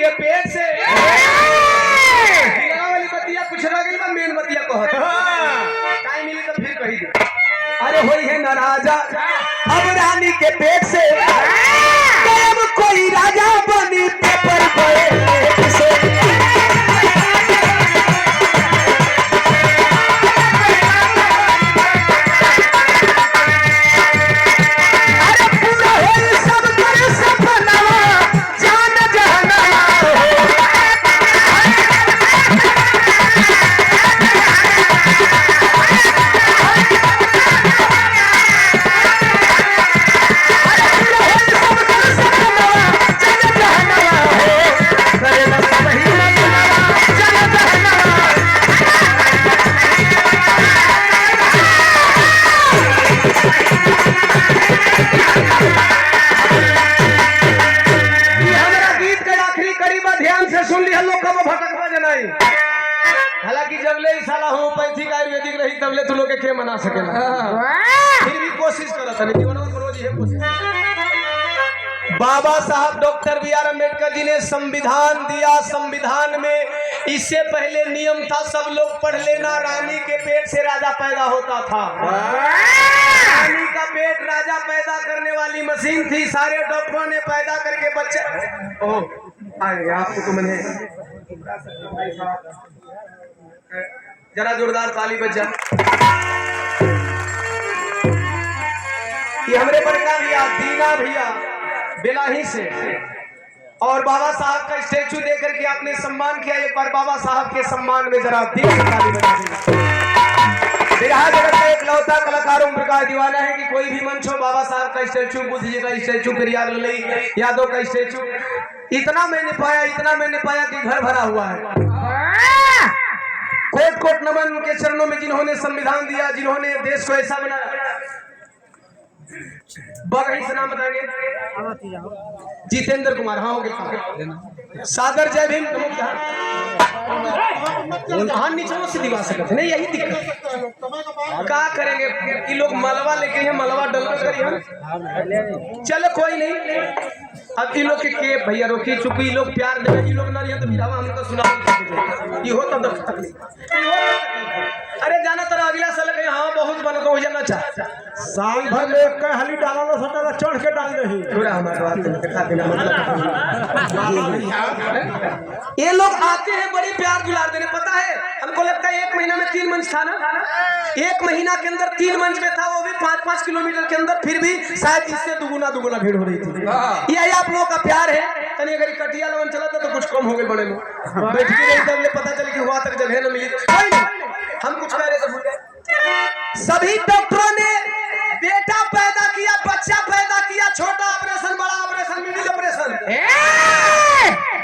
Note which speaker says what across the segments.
Speaker 1: के पेट से वाली बतिया कुछ रह गई मेन बतिया को टाइम मिली तो फिर कही दे। अरे होई है ना राजा अब रानी के पेट से तब कोई राजा बनी पेपर पे से हालांकि जबले साला होम्योपैथिक आयुर्वेदिक रही तबले तू लोग के मना सकेला फिर भी कोशिश करत है बाबा साहब डॉक्टर बी.आर. अम्बेडकर जी ने संविधान दिया। संविधान में इससे पहले नियम था सब लोग पढ़ लेना, रानी के पेट से राजा पैदा होता था। रानी का पेट राजा पैदा करने वाली मशीन थी। सारे डॉक्टरों ने पैदा करके बच्चा आपको तो मैंने जरा जोरदार ताली बजा। ये हमरे पर का भैया दीना भैया बेलाही से और बाबा साहब का स्टैचू देकर के आपने सम्मान किया। एक बार बाबा साहब के सम्मान में जरा दिल से ताली बजा दीजिए। बिरहा जगत का एक लौता कलाकार उम्र का दीवाना है कि कोई भी मंच हो बाबा साहब का स्टैचू, बुद्ध जी का स्टैचू, पेरियार यादव का स्टैचू, इतना मैंने पाया कि घर भरा हुआ है। कोट कोट नमन उनके चरणों में जिन्होंने संविधान दिया, जिन्होंने देश को ऐसा बनाया। बगही से नाम बताएंगे जितेंद्र कुमार। हाँ हो गया सादर जय भीम। हाँ नीचे से दिवा सकते नहीं, यही दिक्कत क्या करेंगे कि लोग मलबा लेके हैं, मलबा डलवा करिए। चलो कोई नहीं, अब इन लोग के भैया रोकी चुकी लोग प्यार देवे, ये लोग ना तो फिर हम उनका सुना ये हो तब तकलीफ। अरे जाना तरह अगला साल कहीं हाँ बहुत बन हो जाना चाहता
Speaker 2: साल भर में एक हली डाला ना सटा चढ़ के डाल रही
Speaker 1: पूरा हमारे ये लोग आते हैं बड़ी प्यार दुलार देने। पता है हमको लगता है 1 महीना में 3 मंच था ना, 1 महीना के अंदर 3 मंच में था, वो भी 5-5 किलोमीटर के अंदर, फिर भी शायद इससे दुगुना भीड़ हो रही थी। यही आप लोगों का प्यार है। तनी अगर कटिया लगन चला था तो कुछ कम हो गए बड़े लोग बैठ के तब पता चले कि हुआ तक जगह न मिली। हम कुछ कह रहे थे भूल गए। सभी डॉक्टरों ने बेटा पैदा किया, बच्चा पैदा किया, छोटा ऑपरेशन, बड़ा ऑपरेशन, मिडिल ऑपरेशन।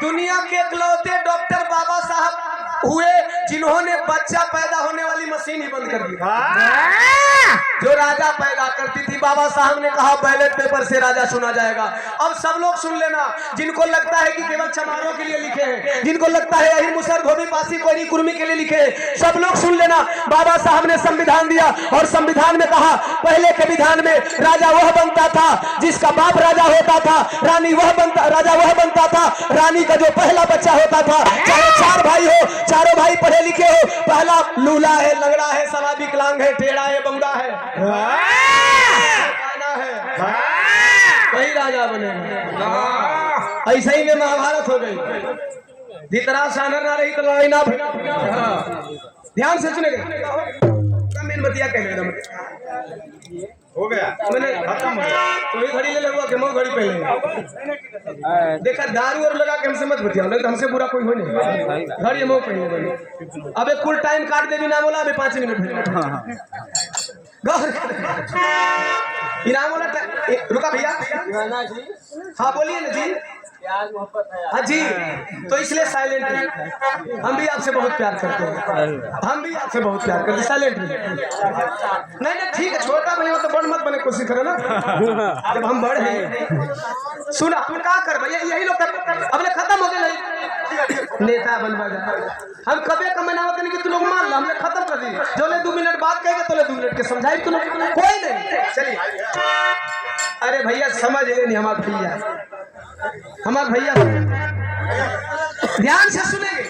Speaker 1: दुनिया के इकलौते डॉक्टर बाबा साहब हुए जिन्होंने बच्चा पैदा होने वाली मशीन ही बंद कर दी, जो राजा पैदा करती थी। बाबा साहब ने कहा बैलेट पेपर से राजा चुना जाएगा। अब सब लोग सुन लेना, जिनको लगता है कि केवल चमारों के लिए लिखे हैं, जिनको लगता है यही मुसर धोबी पासी कोयरी कुर्मी के लिए लिखे हैं, सब लोग सुन लेना। बाबा साहब ने संविधान दिया और संविधान में कहा पहले के विधान में राजा वह बनता था जिसका बाप राजा होता था, रानी राजा वह बनता था रानी का जो पहला बच्चा होता था। चाहे 4 भाई हो, चारों भाई पढ़े लिखे हो, पहला लूला है, लंगड़ा है, सला विकलांग है, टेढ़ा है, बंगड़ा है, वही राजा बनेगा। ऐसे ही में महाभारत हो गई। जितना शानर ना रही तो लड़ाई ना ध्यान से सुनेगा। मेन बतिया कह हो गया मैंने खत्म हो गया। तो ये घड़ी ले लगवा के मो घड़ी पहले देखा दारू और लगा के हमसे मत बतिया, नहीं तो हमसे बुरा कोई हो नहीं। घड़ी मो पहले अबे कुल टाइम काट दे भी ना बोला, अबे 5 मिनट इनाम वाला रुका भैया। हाँ बोलिए ना जी। हाँ जी, तो इसलिए साइलेंट है। हम भी आपसे बहुत प्यार करते हैं, हम भी आपसे बहुत प्यार करते हैं। साइलेंट नहीं नहीं ठीक है, छोटा बने हो तो बड़ मत बने, कोशिश करो ना। जब हम बड़ हैं सुना तुम क्या कर भैया, यही लोग अपने खत्म हो गए नेता बनवा जा। हम कभी कमना होते नहीं कि तुम लोग मान लो, हमने खत्म कर दी। जो ले 2 मिनट बात कहेगा तो ले 2 मिनट के समझाई तुम कोई नहीं। चलिए अरे भैया समझ नहीं, हमारे भैया ध्यान से सुनेंगे।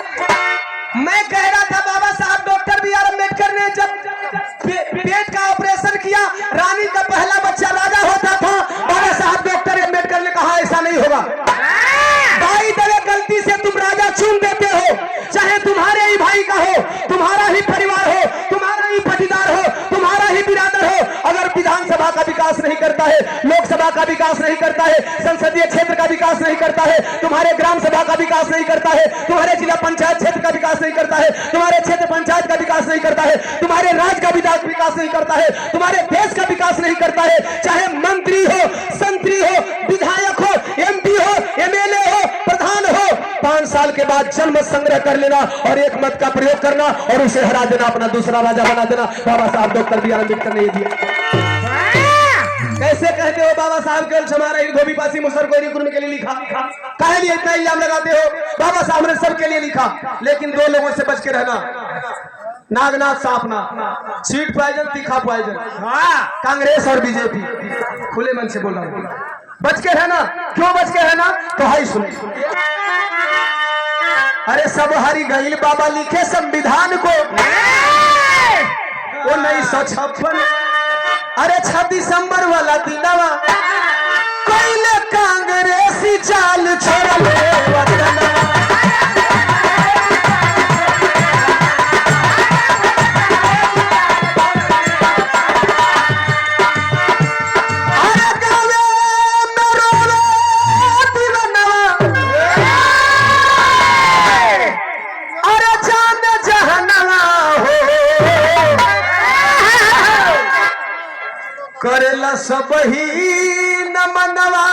Speaker 1: मैं कह रहा था बाबा साहब डॉक्टर बी आर अम्बेडकर ने जब पेट का ऑपरेशन किया, रानी का पहला बच्चा राजा होता था। बाबा साहब डॉक्टर अम्बेडकर ने कहा ऐसा नहीं होगा, भाई दबे गलती से तुम राजा चुन देते हो, चाहे तुम्हारे ही भाई का हो, तुम्हारा ही परिवार हो, तुम्हारा ही पटीदार हो, तुम्हारा ही बिरादर हो, अगर विधानसभा का विकास नहीं करता है, लोकसभा का विकास नहीं करता है, संसदीय क्षेत्र का विकास नहीं करता है, तुम्हारे ग्राम सभा का विकास नहीं करता है, तुम्हारे जिला पंचायत क्षेत्र का विकास नहीं करता है, तुम्हारे क्षेत्र पंचायत का विकास नहीं करता है, तुम्हारे राज्य का विकास नहीं करता है, तुम्हारे देश का विकास नहीं करता है, चाहे मंत्री हो, संतरी हो, विधायक हो, एमपी हो, एमएलए हो, प्रधान हो, 5 साल के बाद जन्म संग्रह कर लेना और एक मत का प्रयोग करना और उसे हरा देना, अपना दूसरा राजा बना देना। बाबा साहब डॉक्टर बी आर अम्बेडकर ने ये दिया। कैसे कहते हो बाबा साहब केवल हमारा ही धोबी पासी मुसर कोई कुर्म के लिए लिखा, कहे लिए इतना इल्जाम लगाते हो? बाबा साहब ने सबके लिए लिखा, लेकिन 2 लोगों से बच के रहना, नागनाथ सापना, स्वीट पॉइजन, तीखा पॉइजन, कांग्रेस और बीजेपी। खुले मन से बोल रहा हूं, बच के रहना। क्यों बच के रहना? तो हाई सुने। अरे सब हरी गईल बाबा लिखे संविधान को 1956, अरे 6 दिसंबर वाला दिनवा कोई कांग्रेसी चाल छोड़ले वतनवा। करेला सब ही नमनवा